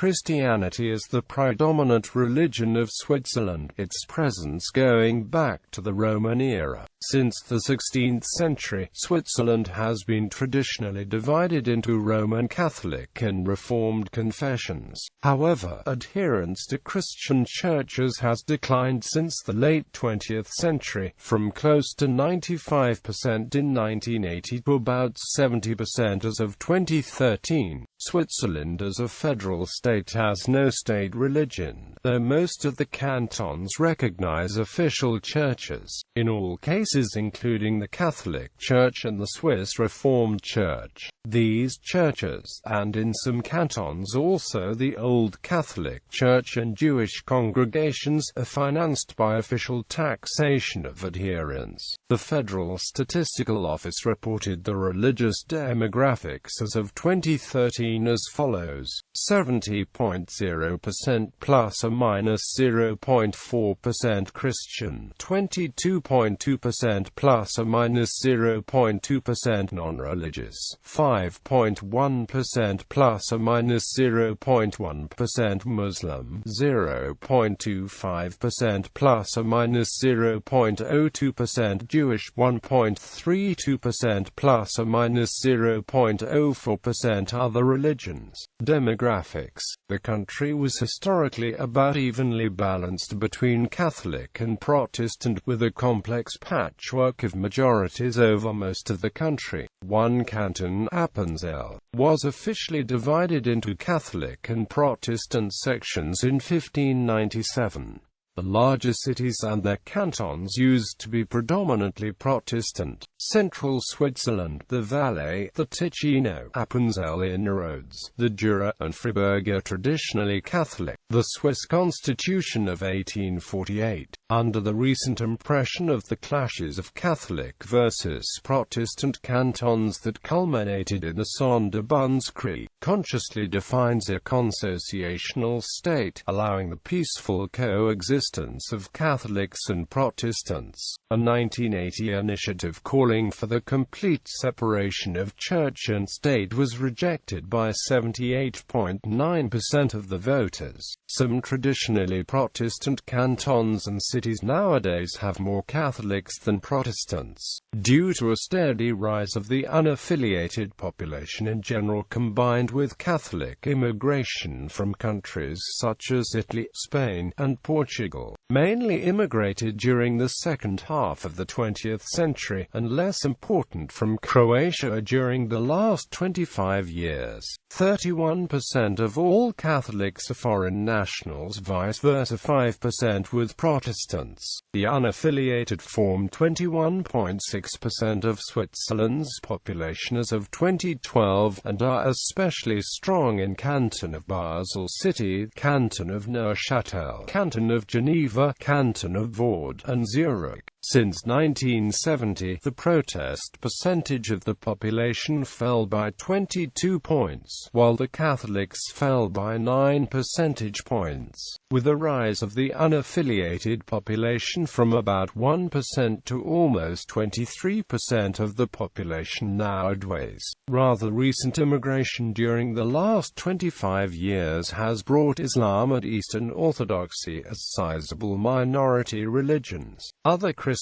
Christianity is the predominant religion of Switzerland, its presence going back to the Roman era. Since the 16th century, Switzerland has been traditionally divided into Roman Catholic and Reformed confessions. However, adherence to Christian churches has declined since the late 20th century, from close to 95% in 1980 to about 70% as of 2013. Switzerland as a federal state has no state religion, though most of the cantons recognize official churches, in all cases including the Catholic Church and the Swiss Reformed Church. These churches, and in some cantons also the Old Catholic Church and Jewish congregations, are financed by official taxation of adherents. The Federal Statistical Office reported the religious demographics as of 2013 as follows: 70.0% plus or minus 0.4% Christian, 22.2% plus or minus 0.2% non-religious, 5.1% plus or minus 0.1% Muslim, 0.25% plus or minus 0.02% Jewish, 1.32% plus or minus 0.04% other religions. Demographics. The country was historically about evenly balanced between Catholic and Protestant, with a complex patchwork of majorities over most of the country. One canton, Appenzell, was officially divided into Catholic and Protestant sections in 1597. The larger cities and their cantons used to be predominantly Protestant. Central Switzerland, the Valais, the Ticino, Appenzell Inroads, the Jura, and Fribourg are traditionally Catholic. The Swiss Constitution of 1848, under the recent impression of the clashes of Catholic versus Protestant cantons that culminated in the Sonderbundskrieg, consciously defines a consociational state, allowing the peaceful coexistence of Catholics and Protestants. A 1980 initiative calling for the complete separation of church and state was rejected by 78.9% of the voters. Some traditionally Protestant cantons and cities nowadays have more Catholics than Protestants, due to a steady rise of the unaffiliated population in general, combined with Catholic immigration from countries such as Italy, Spain, and Portugal, mainly immigrated during the second half of the 20th century, and less important from Croatia during the last 25 years. 31% of all Catholics are foreign nationals, vice versa 5% with Protestants. The unaffiliated form 21.6% of Switzerland's population as of 2012, and are especially strong in Canton of Basel City, Canton of Neuchâtel, Canton of Geneva, Canton of Vaud, and Zurich. Since 1970, the Protest percentage of the population fell by 22 points, while the Catholics fell by 9 percentage points, with a rise of the unaffiliated population from about 1% to almost 23% of the population nowadays. Rather recent immigration during the last 25 years has brought Islam and Eastern Orthodoxy as sizable minority religions. Other Christian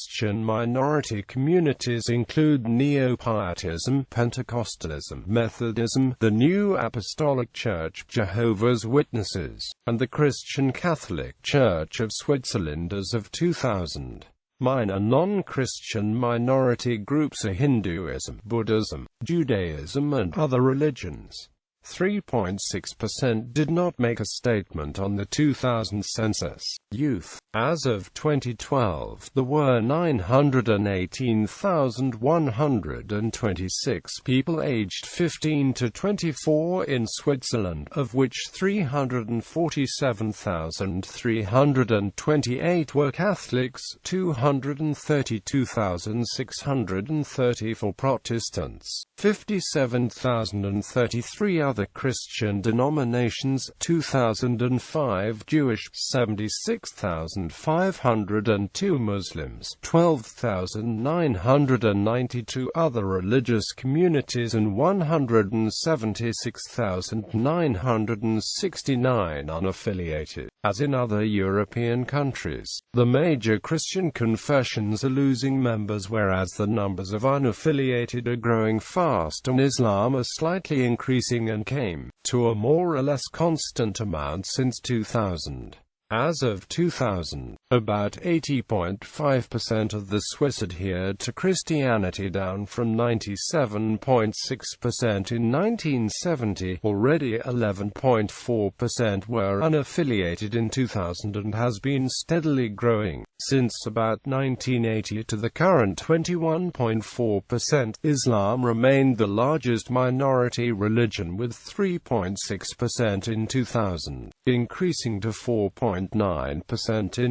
minority communities include Neo-Pietism, Pentecostalism, Methodism, the New Apostolic Church, Jehovah's Witnesses, and the Christian Catholic Church of Switzerland as of 2000. Minor non-Christian minority groups are Hinduism, Buddhism, Judaism, and other religions. 3.6% did not make a statement on the 2000 census. Youth. As of 2012, there were 918,126 people aged 15 to 24 in Switzerland, of which 347,328 were Catholics, 232,634 Protestants, 57,033 other Christian denominations, 2005 Jewish, 76,502 Muslims, 12,992 other religious communities and 176,969 unaffiliated. As in other European countries, the major Christian confessions are losing members, whereas the numbers of unaffiliated are growing fast and Islam are slightly increasing and came to a more or less constant amount since 2000. As of 2000, about 80.5% of the Swiss adhered to Christianity, down from 97.6% in 1970. Already 11.4% were unaffiliated in 2000 and has been steadily growing since about 1980 to the current 21.4%. Islam remained the largest minority religion with 3.6% in 2000, increasing to 4.9% in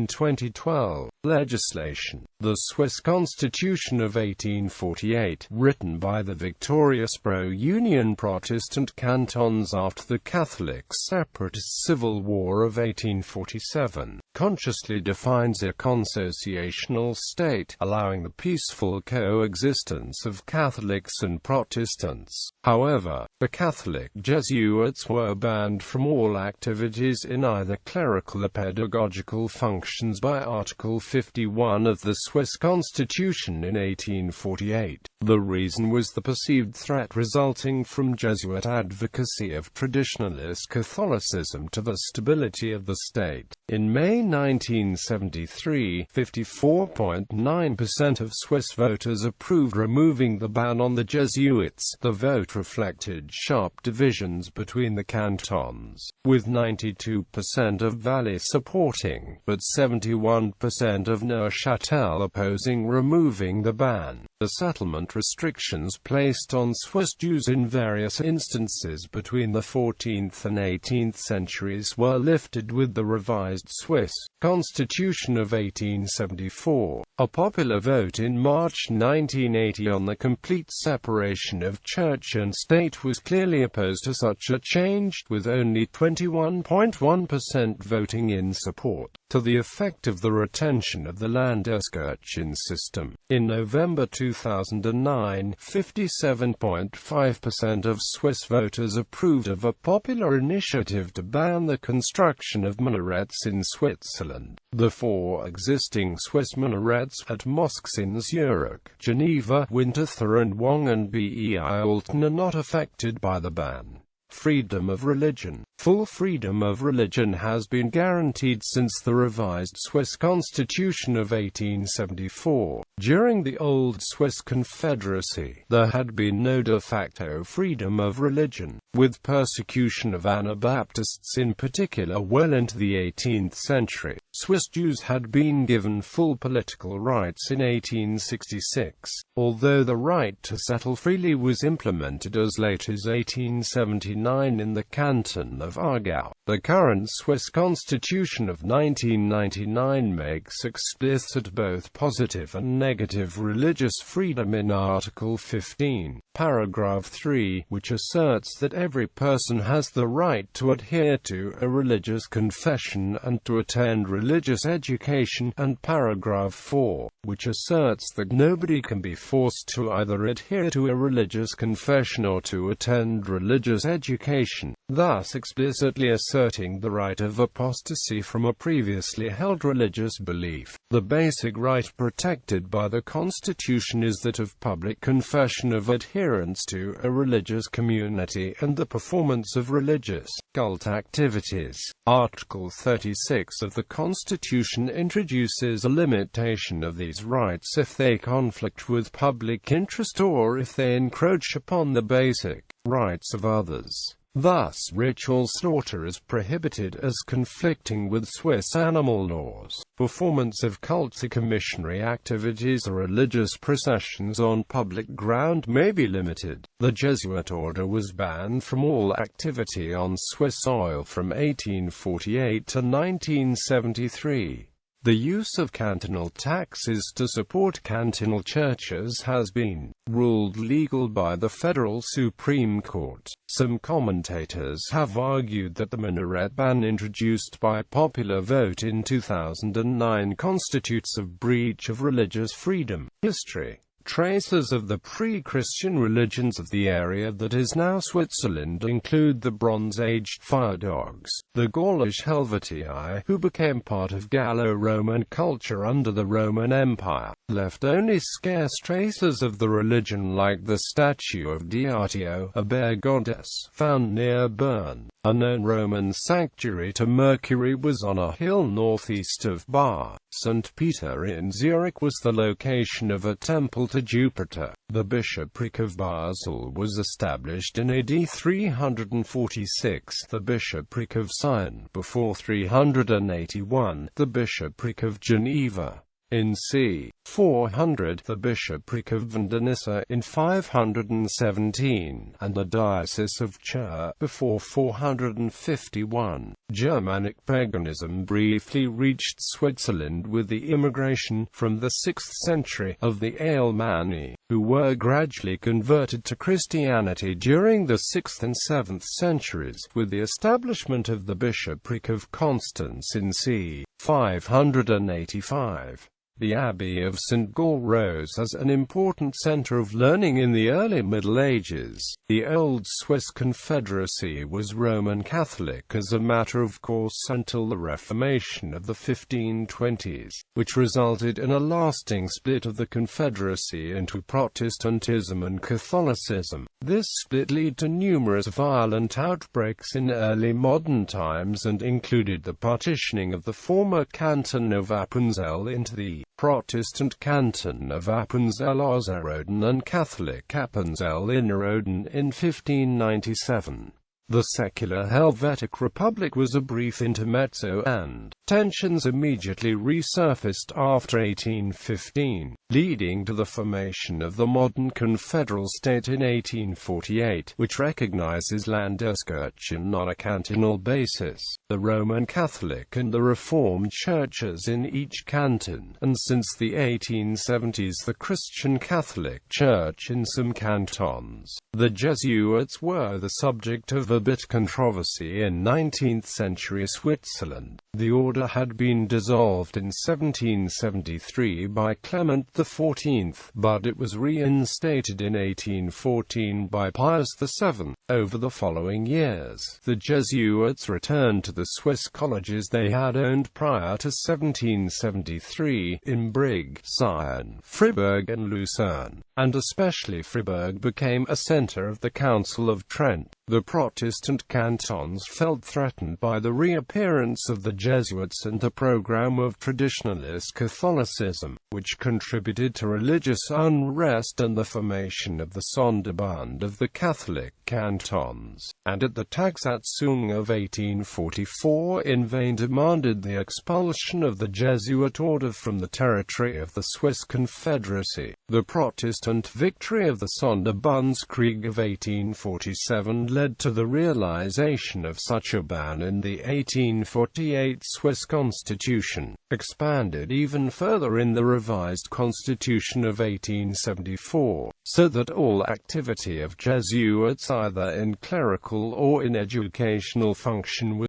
2012. Legislation. The Swiss Constitution of 1848, written by the victorious pro-Union Protestant cantons after the Catholic separatist civil war of 1847, consciously defines a consociational state, allowing the peaceful coexistence of Catholics and Protestants. However, the Catholic Jesuits were banned from all activities in either clerical or pedagogical functions by Article 51 of the Swiss Constitution in 1848. The reason was the perceived threat resulting from Jesuit advocacy of traditionalist Catholicism to the stability of the state. In May 1973, 54.9% of Swiss voters approved removing the ban on the Jesuits. The vote reflected sharp divisions between the cantons, with 92% of Valais supporting, but 71% of Neuchâtel opposing removing the ban. The settlement restrictions placed on Swiss Jews in various instances between the 14th and 18th centuries were lifted with the revised Swiss Constitution of 1874. A popular vote in March 1980 on the complete separation of church and state was clearly opposed to such a change, with only 21.1% voting in support, to the effect of the retention of the Landeskirchen system. In November 2009, 57.5% of Swiss voters approved of a popular initiative to ban the construction of minarets in Switzerland. The 4 existing Swiss minarets at mosques in Zurich, Geneva, Winterthur and Wangen-bei-Olten are not affected by the ban. Freedom of religion. Full freedom of religion has been guaranteed since the revised Swiss Constitution of 1874. During the old Swiss Confederacy, there had been no de facto freedom of religion, with persecution of Anabaptists in particular well into the 18th century. Swiss Jews had been given full political rights in 1866, although the right to settle freely was implemented as late as 1879 in the canton of Aargau. The current Swiss Constitution of 1999 makes explicit both positive and negative religious freedom in Article 15, paragraph 3, which asserts that every person has the right to adhere to a religious confession and to attend religious education, and paragraph 4, which asserts that nobody can be forced to either adhere to a religious confession or to attend religious education, thus explicitly asserting the right of apostasy from a previously held religious belief. The basic right protected by the Constitution is that of public confession of adherence to a religious community and the performance of religious cult activities. Article 36 of the Constitution introduces a limitation of these rights if they conflict with public interest or if they encroach upon the basic rights of others. Thus, ritual slaughter is prohibited as conflicting with Swiss animal laws. Performance of cultic missionary activities or religious processions on public ground may be limited. The Jesuit order was banned from all activity on Swiss soil from 1848 to 1973. The use of cantonal taxes to support cantonal churches has been ruled legal by the Federal Supreme Court. Some commentators have argued that the minaret ban introduced by popular vote in 2009 constitutes a breach of religious freedom. History. Traces of the pre-Christian religions of the area that is now Switzerland include the Bronze Age fire dogs, the Gaulish Helvetii, who became part of Gallo-Roman culture under the Roman Empire, left only scarce traces of the religion like the statue of Diatio, a bear goddess, found near Bern. A known Roman sanctuary to Mercury was on a hill northeast of Bar. St. Peter in Zurich was the location of a temple to Jupiter. The bishopric of Basel was established in AD 346, the bishopric of Sion before 381, the bishopric of Geneva in c. 400, the bishopric of Vandenissa in 517, and the diocese of Chur before 451. Germanic paganism briefly reached Switzerland with the immigration from the 6th century of the Alemanni, who were gradually converted to Christianity during the 6th and 7th centuries, with the establishment of the bishopric of Constance in c. 585. The Abbey of St. Gall rose as an important center of learning in the early Middle Ages. The Old Swiss Confederacy was Roman Catholic as a matter of course until the Reformation of the 1520s, which resulted in a lasting split of the Confederacy into Protestantism and Catholicism. This split led to numerous violent outbreaks in early modern times and included the partitioning of the former canton of Appenzell into the Protestant canton of Appenzell-Ausserrhoden and Catholic Appenzell-Innerrhoden in 1597. The secular Helvetic Republic was a brief intermezzo, and tensions immediately resurfaced after 1815, leading to the formation of the modern confederal state in 1848, which recognizes Landeskirchen on a cantonal basis, the Roman Catholic and the Reformed churches in each canton, and since the 1870s the Christian Catholic Church in some cantons. The Jesuits were the subject of a bit controversy in 19th-century Switzerland. The order had been dissolved in 1773 by Clement XIV, but it was reinstated in 1814 by Pius VII. Over the following years, the Jesuits returned to the Swiss colleges they had owned prior to 1773, in Brig, Sion, Fribourg and Lucerne, and especially Fribourg became a centre of the Council of Trent. The Protestant cantons felt threatened by the reappearance of the Jesuits and the program of traditionalist Catholicism, which contributed to religious unrest and the formation of the Sonderbund of the Catholic cantons, and at the Taxatzung of 1844 in vain demanded the expulsion of the Jesuit order from the territory of the Swiss Confederacy. The Protestant victory of the Sonderbundskrieg of 1847 led to the realization of such a ban in the 1848 Swiss Constitution, expanded even further in the revised Constitution of 1874, so that all activity of Jesuits either in clerical or in educational function was